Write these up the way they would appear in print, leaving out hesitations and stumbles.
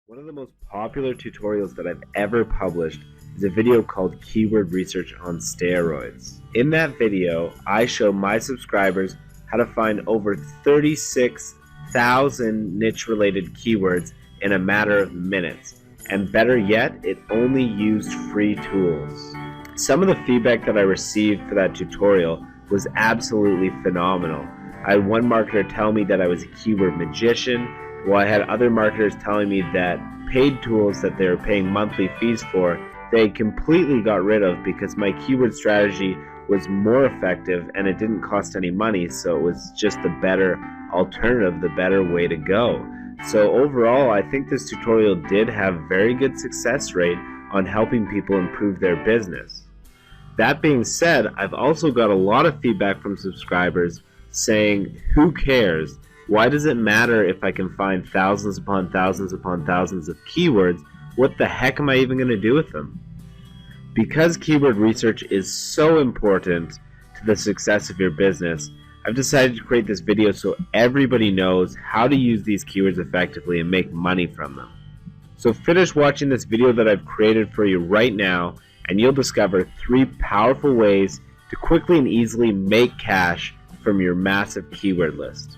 One of the most popular tutorials that I've ever published is a video called Keyword Research on Steroids. In that video, I show my subscribers how to find over 36,000 niche-related keywords in a matter of minutes. And better yet, it only used free tools. Some of the feedback that I received for that tutorial was absolutely phenomenal. I had one marketer tell me that I was a keyword magician, while I had other marketers telling me that paid tools that they were paying monthly fees for, they completely got rid of because my keyword strategy was more effective and it didn't cost any money, so it was just the better alternative, the better way to go. So overall, I think this tutorial did have very good success rate on helping people improve their business. That being said, I've also got a lot of feedback from subscribers saying, who cares? Why does it matter if I can find thousands upon thousands upon thousands of keywords? What the heck am I even going to do with them? Because keyword research is so important to the success of your business, I've decided to create this video so everybody knows how to use these keywords effectively and make money from them. So finish watching this video that I've created for you right now, and you'll discover 3 powerful ways to quickly and easily make cash from your massive keyword list.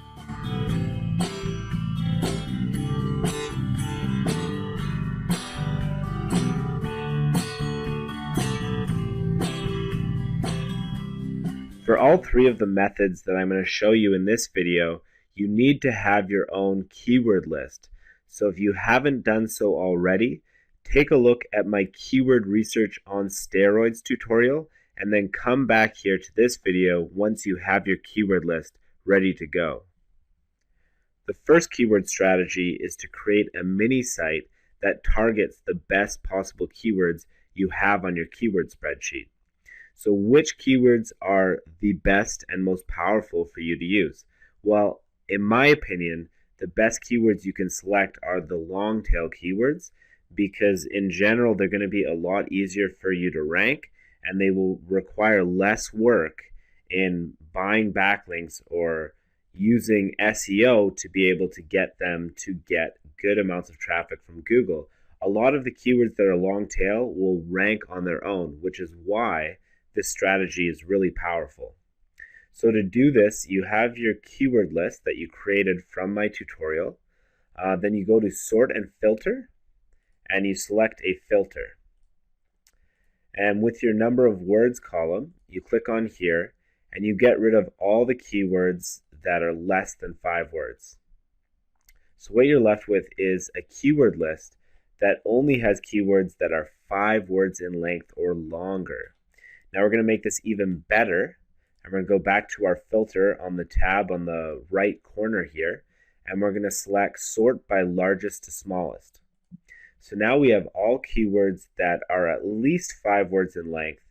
For all 3 of the methods that I'm going to show you in this video, you need to have your own keyword list. So if you haven't done so already, take a look at my keyword research on steroids tutorial and then come back here to this video once you have your keyword list ready to go. The first keyword strategy is to create a mini site that targets the best possible keywords you have on your keyword spreadsheet. So which keywords are the best and most powerful for you to use? Well, in my opinion, the best keywords you can select are the long tail keywords, because in general they're going to be a lot easier for you to rank and they will require less work in buying backlinks or using SEO to be able to get them to get good amounts of traffic from Google. A lot of the keywords that are long tail will rank on their own, which is why this strategy is really powerful. So to do this, you have your keyword list that you created from my tutorial. Then you go to sort and filter, and you select a filter. And with your number of words column, you click on here, and you get rid of all the keywords that are less than 5 words. So what you're left with is a keyword list that only has keywords that are 5 words in length or longer. Now we're going to make this even better. I'm going to go back to our filter on the tab on the right corner here, and we're going to select sort by largest to smallest. So now we have all keywords that are at least 5 words in length,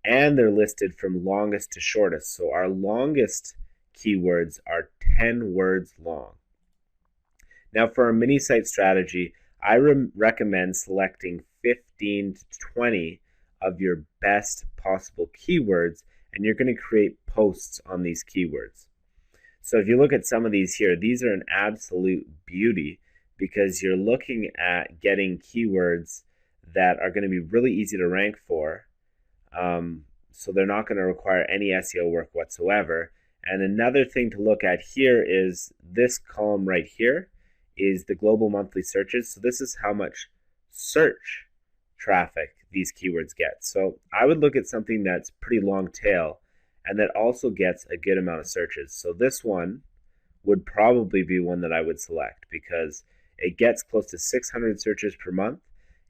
and they're listed from longest to shortest. So our longest keywords are 10 words long. Now for our mini site strategy, I recommend selecting 15 to 20 of your best possible keywords, and you're going to create posts on these keywords. So if you look at some of these here, these are an absolute beauty because you're looking at getting keywords that are going to be really easy to rank for. So they're not going to require any SEO work whatsoever. And another thing to look at here is this column right here is the global monthly searches. So this is how much search traffic these keywords get. So I would look at something that's pretty long tail and that also gets a good amount of searches. So this one would probably be one that I would select because it gets close to 600 searches per month.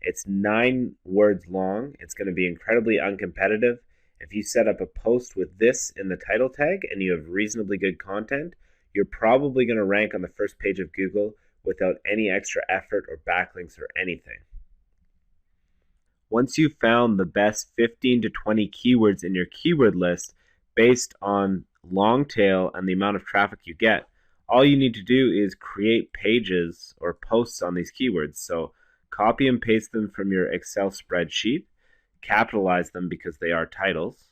It's 9 words long. It's going to be incredibly uncompetitive. If you set up a post with this in the title tag and you have reasonably good content, you're probably going to rank on the first page of Google without any extra effort or backlinks or anything. Once you've found the best 15 to 20 keywords in your keyword list based on long tail and the amount of traffic you get, all you need to do is create pages or posts on these keywords. So copy and paste them from your Excel spreadsheet, capitalize them because they are titles,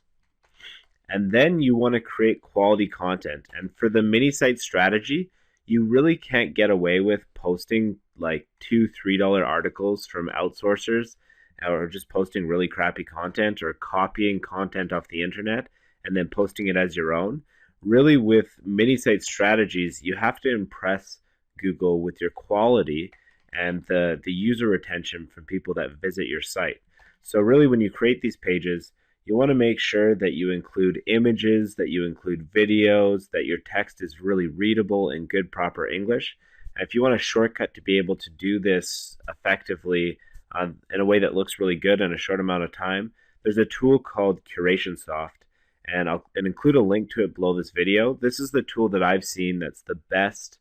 and then you want to create quality content. And for the mini site strategy, You really can't get away with posting like $2, $3 articles from outsourcers or just posting really crappy content or copying content off the internet and then posting it as your own. Really, with mini site strategies, you have to impress Google with your quality and the user retention from people that visit your site. So really, when you create these pages, you want to make sure that you include images, that you include videos, that your text is really readable in good, proper English. And if you want a shortcut to be able to do this effectively in a way that looks really good in a short amount of time, there's a tool called CurationSoft, and I'll include a link to it below this video. This is the tool that I've seen that's the best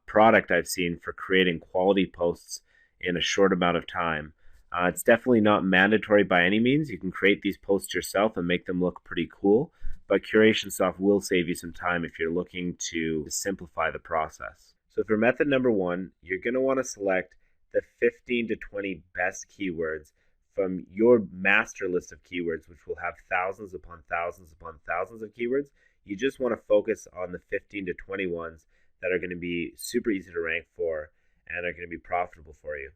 product I've seen for creating quality posts in a short amount of time. It's definitely not mandatory by any means. You can create these posts yourself and make them look pretty cool, but CurationSoft will save you some time if you're looking to simplify the process. So for method number one, you're going to want to select the 15 to 20 best keywords from your master list of keywords, which will have thousands upon thousands upon thousands of keywords. You just want to focus on the 15 to 20 ones that are going to be super easy to rank for and are going to be profitable for you.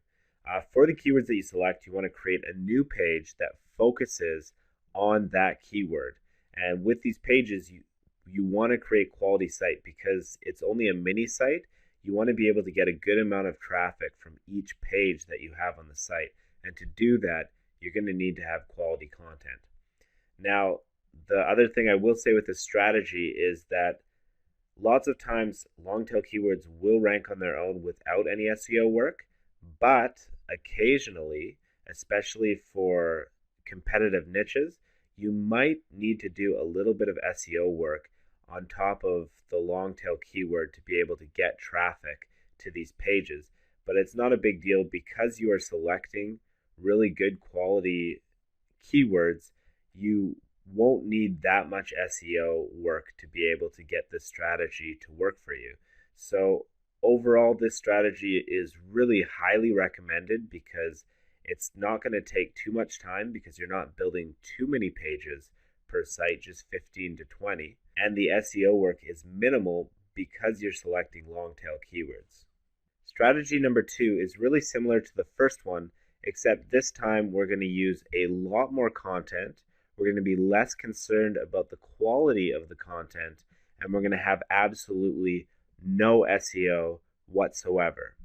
For the keywords that you select, you want to create a new page that focuses on that keyword. And with these pages, you want to create quality site because it's only a mini site. You want to be able to get a good amount of traffic from each page that you have on the site. And to do that, you're going to need to have quality content. Now, the other thing I will say with this strategy is that lots of times long tail keywords will rank on their own without any SEO work, but occasionally, especially for competitive niches, you might need to do a little bit of SEO work on top of the long tail keyword to be able to get traffic to these pages. But it's not a big deal because you are selecting really good quality keywords. You won't need that much SEO work to be able to get this strategy to work for you. So overall, this strategy is really highly recommended because it's not going to take too much time because you're not building too many pages per site, just 15 to 20. And the SEO work is minimal because you're selecting long tail keywords. Strategy number two is really similar to the first one, except this time we're going to use a lot more content. We're going to be less concerned about the quality of the content, and we're going to have absolutely no SEO whatsoever.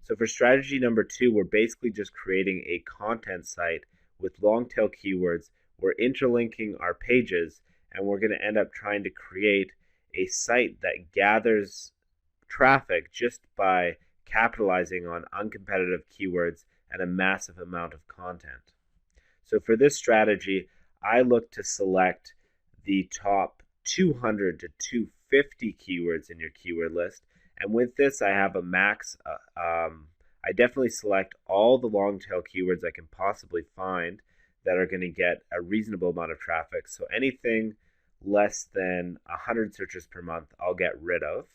So for strategy number two, we're basically just creating a content site with long tail keywords. We're interlinking our pages, and we're going to end up trying to create a site that gathers traffic just by capitalizing on uncompetitive keywords and a massive amount of content. So for this strategy, I look to select the top 200 to 250 keywords in your keyword list. And with this, I have a max. I definitely select all the long tail keywords I can possibly find that are going to get a reasonable amount of traffic. So anything less than 100 searches per month, I'll get rid of.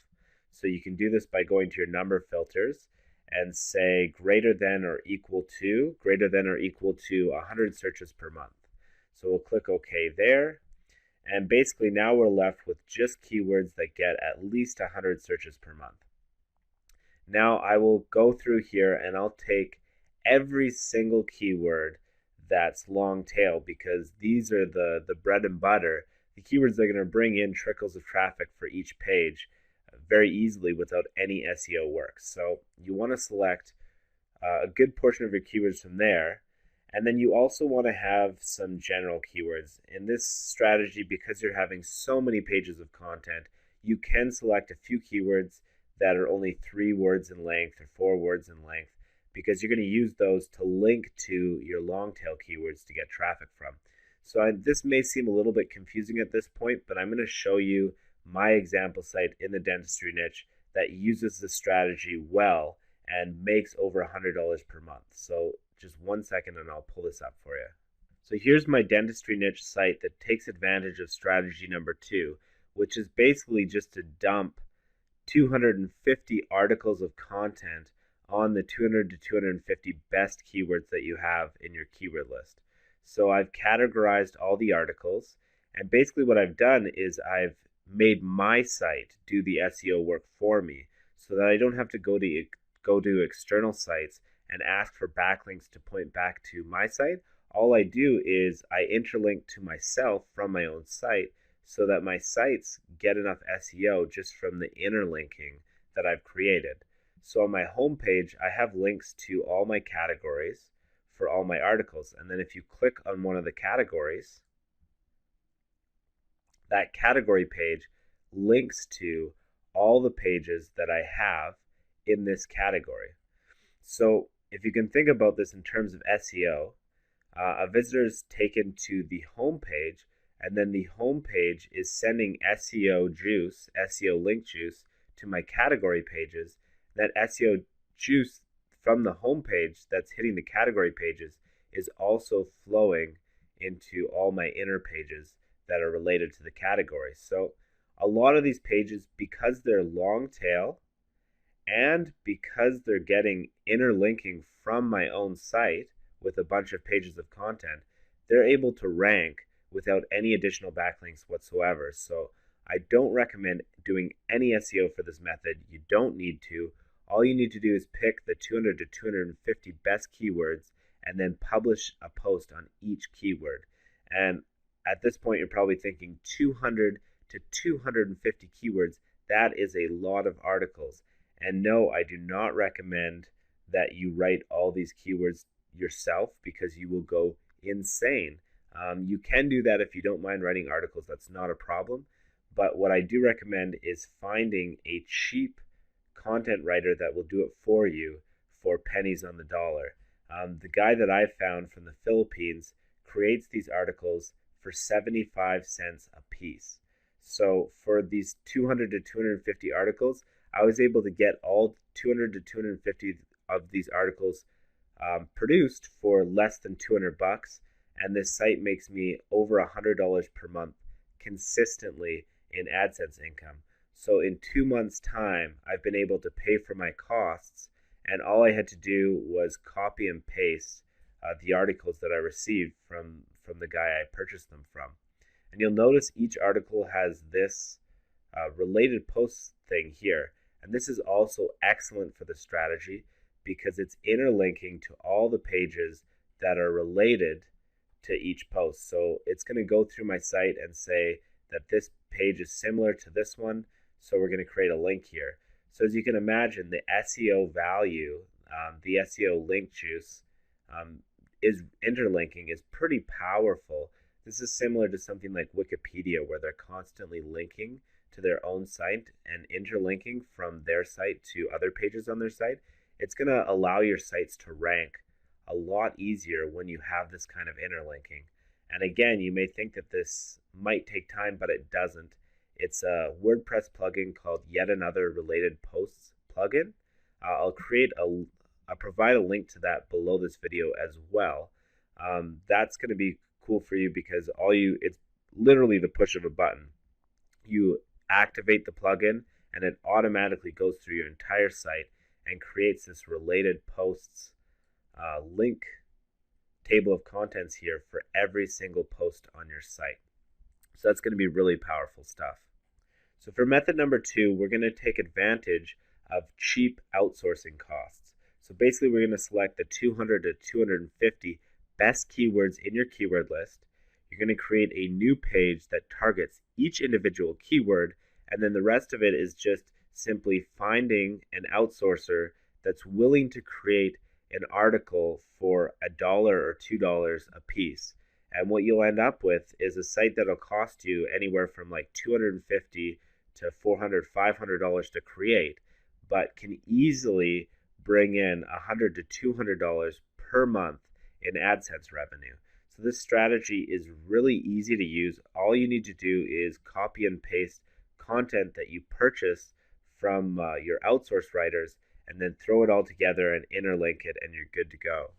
So you can do this by going to your number filters and say greater than or equal to 100 searches per month. So we'll click OK there. And basically now we're left with just keywords that get at least 100 searches per month. Now I will go through here and I'll take every single keyword that's long tail because these are the bread and butter, the keywords that are going to bring in trickles of traffic for each page very easily without any SEO work. So you want to select a good portion of your keywords from there. And then you also want to have some general keywords. In this strategy, because you're having so many pages of content, you can select a few keywords that are only 3 words in length or 4 words in length, because you're going to use those to link to your long tail keywords to get traffic from. So this may seem a little bit confusing at this point, but I'm going to show you my example site in the dentistry niche that uses this strategy well and makes over $100 per month. So just 1 second and I'll pull this up for you. So here's my dentistry niche site that takes advantage of strategy number 2, which is basically just to dump 250 articles of content on the 200 to 250 best keywords that you have in your keyword list. So I've categorized all the articles, and basically what I've done is I've made my site do the SEO work for me so that I don't have to go to external sites and ask for backlinks to point back to my site. All I do is I interlink to myself from my own site so that my sites get enough SEO just from the interlinking that I've created. So on my homepage, I have links to all my categories for all my articles. And then if you click on one of the categories, that category page links to all the pages that I have in this category. So if you can think about this in terms of SEO, a visitor is taken to the home page, and then the home page is sending SEO juice, SEO link juice, to my category pages. That SEO juice from the home page that's hitting the category pages is also flowing into all my inner pages that are related to the category. So a lot of these pages, because they're long tail and because they're getting interlinking from my own site with a bunch of pages of content, they're able to rank without any additional backlinks whatsoever. So I don't recommend doing any SEO for this method. You don't need to. All you need to do is pick the 200 to 250 best keywords and then publish a post on each keyword. And at this point, you're probably thinking 200 to 250 keywords. That is a lot of articles. And no, I do not recommend that you write all these keywords yourself because you will go insane. You can do that if you don't mind writing articles. That's not a problem. But what I do recommend is finding a cheap content writer that will do it for you for pennies on the dollar. The guy that I found from the Philippines creates these articles for 75 cents a piece. So for these 200 to 250 articles, I was able to get all 200 to 250 of these articles produced for less than 200 bucks, and this site makes me over $100 per month consistently in AdSense income. So in 2 months' time, I've been able to pay for my costs, and all I had to do was copy and paste the articles that I received from the guy I purchased them from. And you'll notice each article has this related posts thing here. And this is also excellent for the strategy because it's interlinking to all the pages that are related to each post. So it's going to go through my site and say that this page is similar to this one, so we're going to create a link here. So as you can imagine, the SEO value, the SEO link juice is interlinking is pretty powerful. This is similar to something like Wikipedia, where they're constantly linking to their own site and interlinking from their site to other pages on their site. It's going to allow your sites to rank a lot easier when you have this kind of interlinking. And again, you may think that this might take time, but it doesn't. It's a WordPress plugin called Yet Another Related Posts plugin. I'll provide a link to that below this video as well. That's going to be cool for you because it's literally the push of a button. You activate the plugin and it automatically goes through your entire site and creates this related posts link table of contents here for every single post on your site. So that's going to be really powerful stuff. So for method number 2, we're going to take advantage of cheap outsourcing costs. So basically we're going to select the 200 to 250 best keywords in your keyword list. You're going to create a new page that targets each individual keyword, and then the rest of it is just simply finding an outsourcer that's willing to create an article for $1 or $2 a piece. And what you'll end up with is a site that'll cost you anywhere from like $250 to $400, $500 to create, but can easily bring in $100 to $200 per month in AdSense revenue. So this strategy is really easy to use. All you need to do is copy and paste content that you purchase from your outsource writers and then throw it all together and interlink it, and you're good to go.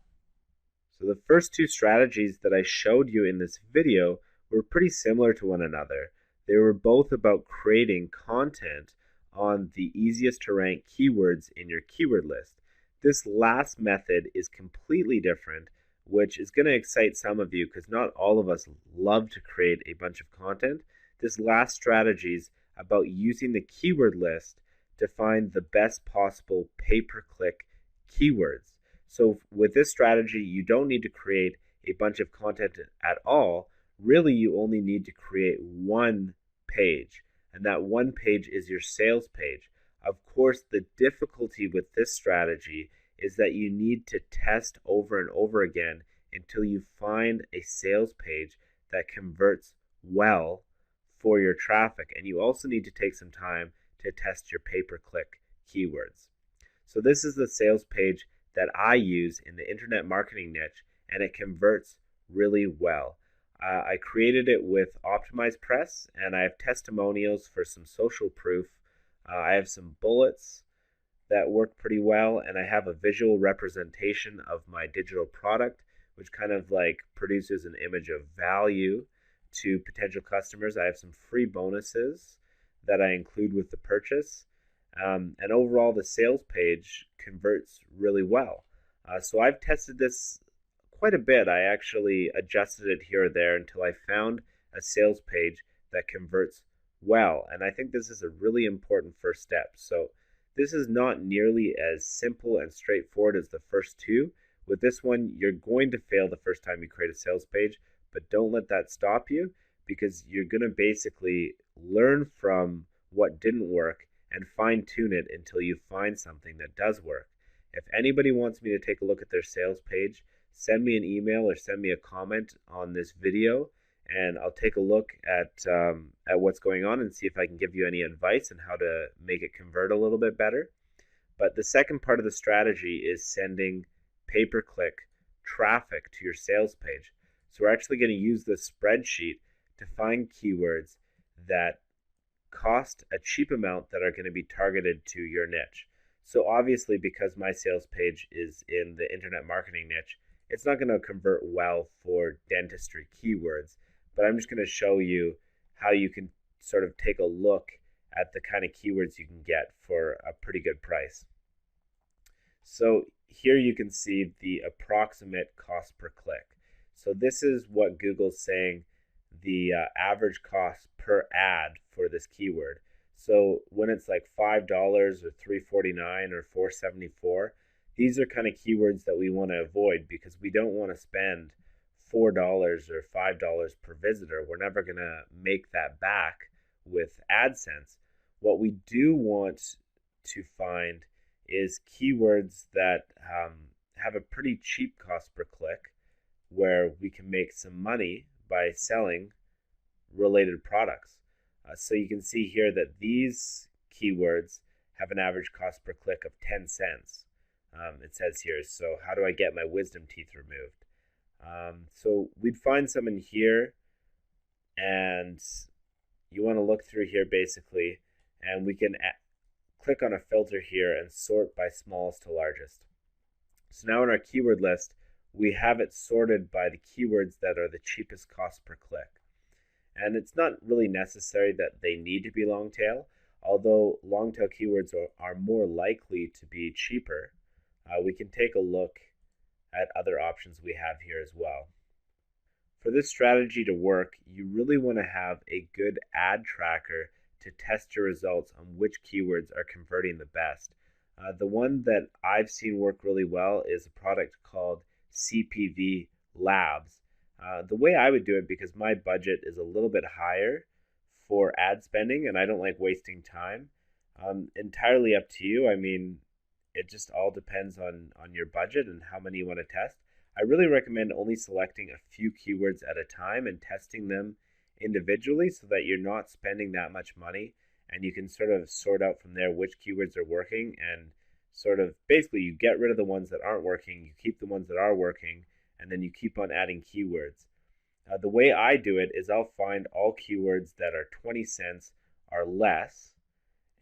So the first two strategies that I showed you in this video were pretty similar to one another. They were both about creating content on the easiest to rank keywords in your keyword list. This last method is completely different, which is going to excite some of you because not all of us love to create a bunch of content. this last strategy is about using the keyword list to find the best possible pay-per-click keywords. So with this strategy, you don't need to create a bunch of content at all. Really, you only need to create one page, and that one page is your sales page. Of course, the difficulty with this strategy is that you need to test over and over again until you find a sales page that converts well for your traffic. And you also need to take some time to test your pay-per-click keywords. So this is the sales page that I use in the internet marketing niche, and it converts really well. I created it with OptimizePress, and I have testimonials for some social proof. I have some bullets that work pretty well, and I have a visual representation of my digital product, which kind of like produces an image of value to potential customers. I have some free bonuses that I include with the purchase. And overall, the sales page converts really well. So I've tested this quite a bit. I actually adjusted it here or there until I found a sales page that converts well. And I think this is a really important first step. So this is not nearly as simple and straightforward as the first two. With this one, you're going to fail the first time you create a sales page, but don't let that stop you, because you're going to basically learn from what didn't work and fine tune it until you find something that does work. If anybody wants me to take a look at their sales page, send me an email or send me a comment on this video, and I'll take a look at what's going on and see if I can give you any advice on how to make it convert a little bit better. But the second part of the strategy is sending pay-per-click traffic to your sales page. So we're actually going to use this spreadsheet to find keywords that cost a cheap amount that are going to be targeted to your niche. So obviously, because my sales page is in the internet marketing niche, it's not going to convert well for dentistry keywords, but I'm just going to show you how you can sort of take a look at the kind of keywords you can get for a pretty good price. So here you can see the approximate cost per click. So this is what Google's saying the average cost per ad for this keyword. So when it's like $5 or $3.49 or $4.74, these are kind of keywords that we want to avoid, because we don't want to spend $4 or $5 per visitor. We're never going to make that back with AdSense. What we do want to find is keywords that have a pretty cheap cost per click, where we can make some money by selling related products. So you can see here that these keywords have an average cost per click of 10 cents. It says here, so how do I get my wisdom teeth removed? So we'd find some in here, and you want to look through here basically, and we can click on a filter here and sort by smallest to largest. So now in our keyword list, we have it sorted by the keywords that are the cheapest cost per click. And it's not really necessary that they need to be long tail, although long tail keywords are more likely to be cheaper. We can take a look at other options we have here as well. For this strategy to work, you really want to have a good ad tracker to test your results on which keywords are converting the best. The one that I've seen work really well is a product called CPV Labs. The way I would do it, because my budget is a little bit higher for ad spending and I don't like wasting time, entirely up to you. I mean, it just all depends on your budget and how many you want to test. I really recommend only selecting a few keywords at a time and testing them individually, so that you're not spending that much money, and you can sort of sort out from there which keywords are working, and sort of basically you get rid of the ones that aren't working, you keep the ones that are working, and then you keep on adding keywords. The way I do it is I'll find all keywords that are 20 cents or less,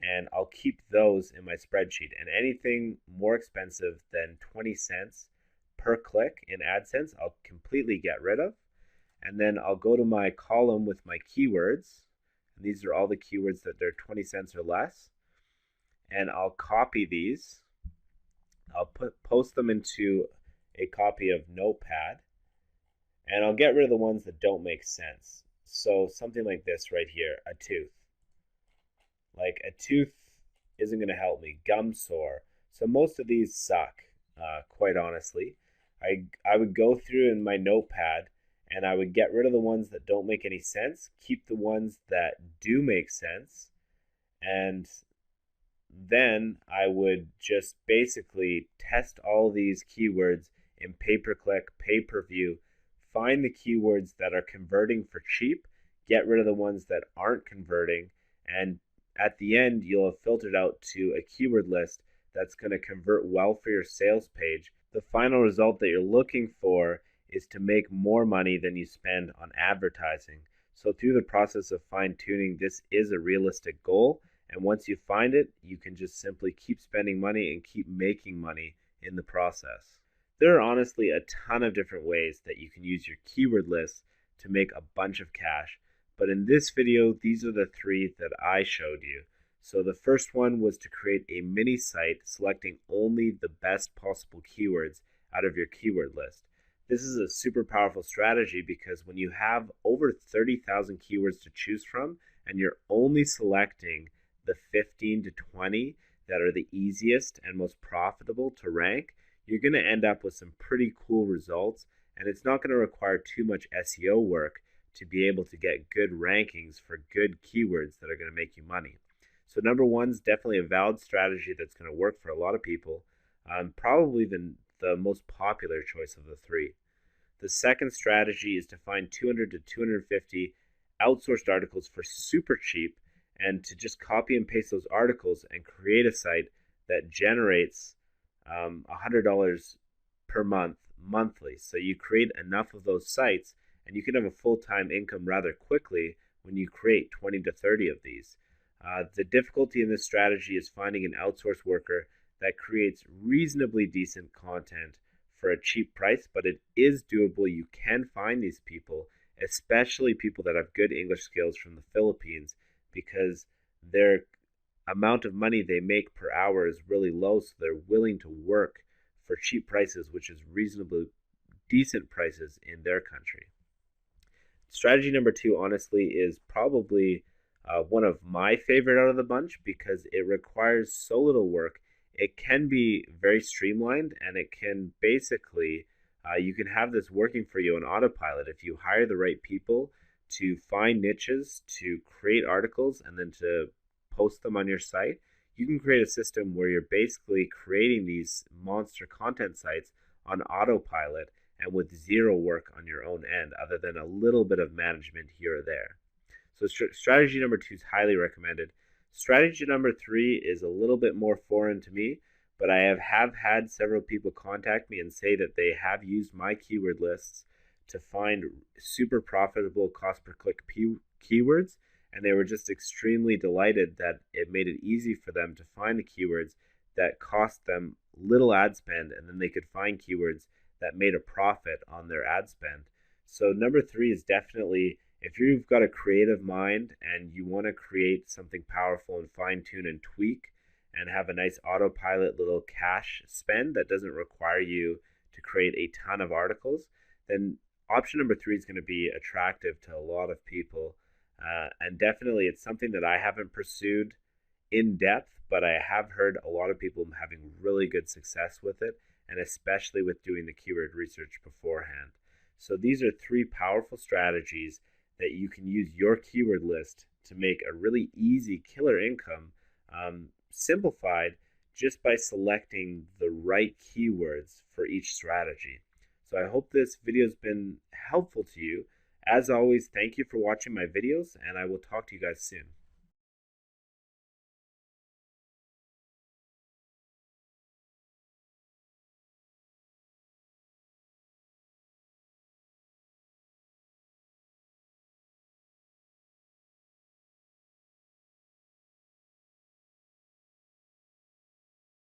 and I'll keep those in my spreadsheet. And anything more expensive than 20 cents per click in AdSense, I'll completely get rid of. And then I'll go to my column with my keywords. And these are all the keywords that they're 20 cents or less. And I'll copy these. I'll post them into a copy of Notepad. And I'll get rid of the ones that don't make sense. So something like this right here, a tooth. Like a tooth isn't going to help me. Gum sore. So most of these suck, quite honestly. I would go through in my notepad and I would get rid of the ones that don't make any sense, keep the ones that do make sense, and then I would just basically test all these keywords in pay-per-click, pay-per-view, find the keywords that are converting for cheap, get rid of the ones that aren't converting, and at the end, you'll have filtered out to a keyword list that's going to convert well for your sales page. The final result that you're looking for is to make more money than you spend on advertising. So through the process of fine-tuning, this is a realistic goal. And once you find it, you can just simply keep spending money and keep making money in the process. There are honestly a ton of different ways that you can use your keyword list to make a bunch of cash. But in this video, these are the three that I showed you. So the first one was to create a mini site selecting only the best possible keywords out of your keyword list. This is a super powerful strategy because when you have over 30,000 keywords to choose from and you're only selecting the 15 to 20 that are the easiest and most profitable to rank, you're going to end up with some pretty cool results, and it's not going to require too much SEO work to be able to get good rankings for good keywords that are going to make you money. So number one is definitely a valid strategy that's going to work for a lot of people, probably the most popular choice of the three. The second strategy is to find 200 to 250 outsourced articles for super cheap and to just copy and paste those articles and create a site that generates $100 per month monthly. So you create enough of those sites and you can have a full-time income rather quickly when you create 20 to 30 of these. The difficulty in this strategy is finding an outsourced worker that creates reasonably decent content for a cheap price, but it is doable. You can find these people, especially people that have good English skills from the Philippines, because their amount of money they make per hour is really low, so they're willing to work for cheap prices, which is reasonably decent prices in their country. Strategy number two, honestly, is probably one of my favorite out of the bunch because it requires so little work. It can be very streamlined, and it can basically, you can have this working for you on autopilot if you hire the right people to find niches, to create articles, and then to post them on your site. You can create a system where you're basically creating these monster content sites on autopilot and with zero work on your own end other than a little bit of management here or there. So strategy number two is highly recommended. Strategy number three is a little bit more foreign to me, but I have had several people contact me and say that they have used my keyword lists to find super profitable cost per click keywords, and they were just extremely delighted that it made it easy for them to find the keywords that cost them little ad spend, and then they could find keywords that made a profit on their ad spend. So number three is definitely, if you've got a creative mind and you want to create something powerful and fine tune and tweak and have a nice autopilot little cash spend that doesn't require you to create a ton of articles, then option number three is going to be attractive to a lot of people. And definitely it's something that I haven't pursued in depth, but I have heard a lot of people having really good success with it, and especially with doing the keyword research beforehand. So these are three powerful strategies that you can use your keyword list to make a really easy killer income, simplified just by selecting the right keywords for each strategy. So I hope this video has been helpful to you. As always, thank you for watching my videos, and I will talk to you guys soon.